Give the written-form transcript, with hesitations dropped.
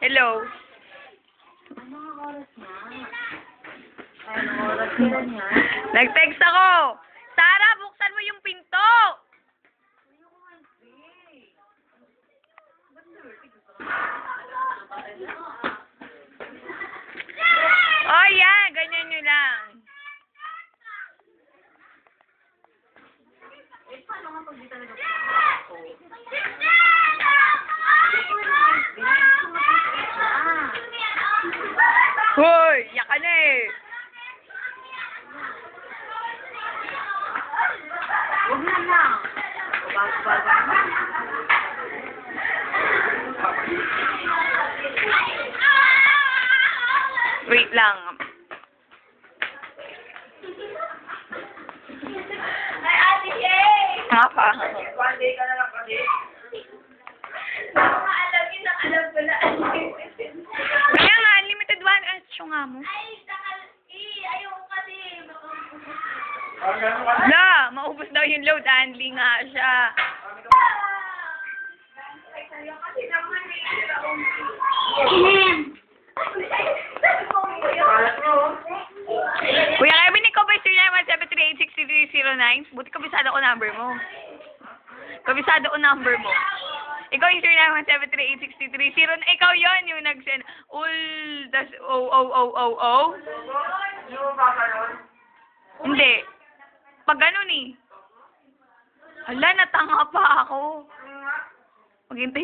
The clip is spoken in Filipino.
Hello. Anong oras na? Anong oras sila niya? Nag-text ako. Sara, buksan mo yung pinto. Oh, yeah. Ganyan nyo lang. Eh, paano nga pag di talaga Hoy, yak ka na eh. Huwag na lang. Bago-bago naman. Wait lang. Ay, Ate Shay! Nga pa. One day ka na lang kasi. Alam yun, alam ko na. Kaya nga, unlimited one. Ano siya nga mo? Ay, ayoko kasi. La, maubos daw yung load. Anli nga siya. Ay, kaya kasi naman Kuya Kevin, ikaw ba yung 0917386309? Buti kabisado ko number mo. Kabisado ko number mo. Ikaw yung 0917386330. Ikaw yon yung nag-send. Das o. Hindi. Pag ganun eh. Hala, natanga pa ako. Maghintay